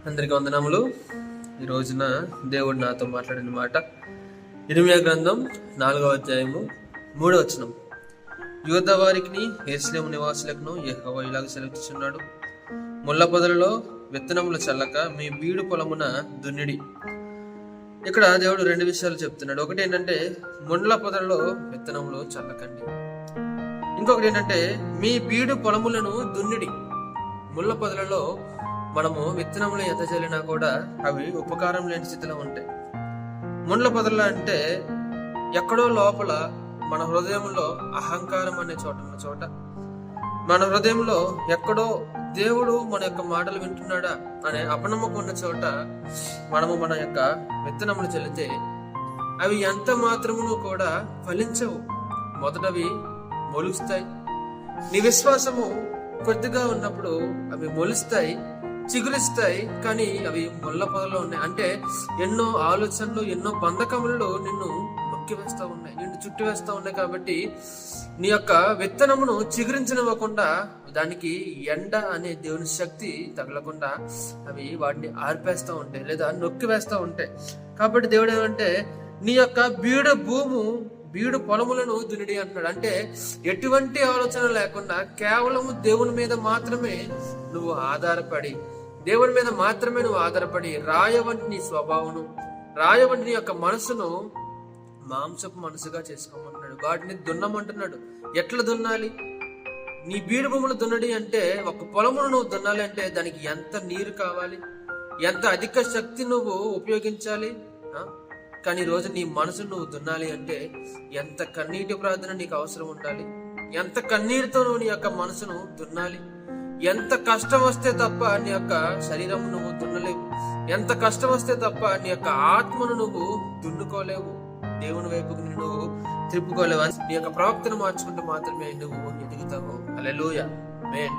అందరికి వందనములు. ఈ రోజున దేవుడు నాతో మాట్లాడిన మాట ఇర్మీయా గ్రంథం 4వ అధ్యాయము 3వ వచనం. యూదా వారికి యెరూషలేము నివాసులకు యెహోవా ఇలాగ సెలవిస్తున్నాడు, ముళ్ళ పొదలలో విత్తనములు చల్లక మీ బీడు పొలమున దున్నిడి. ఇక్కడ దేవుడు రెండు విషయాలు చెప్తున్నాడు. ఒకటి ఏంటంటే ముళ్ళ పొదలలో విత్తనములు చల్లకండి. ఇంకొకటి ఏంటంటే మీ బీడు పొలములను దున్నిడి. ముళ్ళ పొదలలో మనము విత్తనములు ఎంత చల్లినా కూడా అవి ఉపకారం లేని స్థితిలో ఉంటాయి. ముళ్ళ పొదలు అంటే ఎక్కడో లోపల మన హృదయంలో అహంకారం అనే చోట మన హృదయంలో ఎక్కడో దేవుడు మన యొక్క మాటలు వింటున్నాడా అనే అపనమ్మకం ఉన్న చోట మనము మన యొక్క విత్తనములు చల్లితే అవి ఎంత మాత్రమును కూడా ఫలించవు. మొదటవి మొలుస్తాయి. నీ విశ్వాసము కొద్దిగా ఉన్నప్పుడు అవి మొలుస్తాయి, చిగురిస్తాయి, కానీ అవి ముళ్ళ పొదలో ఉన్నాయి. అంటే ఎన్నో ఆలోచనలు, ఎన్నో బంధకములు నిన్ను నొక్కి వేస్తూ ఉన్నాయి, నిన్ను చుట్టి వేస్తూ ఉన్నాయి. కాబట్టి నీ యొక్క విత్తనమును చిగురించనివ్వకుండా, దానికి ఎండ అనే దేవుని శక్తి తగలకుండా అవి వాటిని ఆర్పేస్తూ ఉంటాయి లేదా నొక్కి వేస్తూ ఉంటాయి. కాబట్టి దేవుడు ఏమంటే నీ యొక్క బీడు పొలములను దున్నిడి అంటున్నాడు. అంటే ఎటువంటి ఆలోచన లేకుండా కేవలము దేవుని మీద మాత్రమే నువ్వు ఆధారపడి, దేవుని మీద మాత్రమే నువ్వు ఆధారపడి రాయవంటి నీ స్వభావము, రాయవంటి నీ యొక్క మనసును మాంసపు మనసుగా చేసుకోమంటున్నాడు. వాటిని దున్నమంటున్నాడు. ఎట్లా దున్నాలి? నీ బీడు భూములు దున్నడి అంటే, ఒక పొలమును నువ్వు దున్నాలి అంటే దానికి ఎంత నీరు కావాలి, ఎంత అధిక శక్తి నువ్వు ఉపయోగించాలి. కానీ ఈరోజు నీ మనసు నువ్వు దున్నాలి అంటే ఎంత కన్నీటి ప్రార్థన నీకు అవసరం ఉండాలి, ఎంత కన్నీటితో నువ్వు నీ యొక్క మనసును దున్నాలి. ఎంత కష్టం వస్తే తప్ప నీ యొక్క శరీరం నువ్వు దున్నలేవు, ఎంత కష్టం వస్తే తప్ప నీ యొక్క ఆత్మను నువ్వు దున్నుకోలేవు, దేవుని వైపుకు నువ్వు త్రిప్పుకోలేవు. నీ యొక్క ప్రవక్తను మార్చుకుంటూ మాత్రమే నువ్వు ఎదుగుతావు. హల్లెలూయా, ఆమేన్.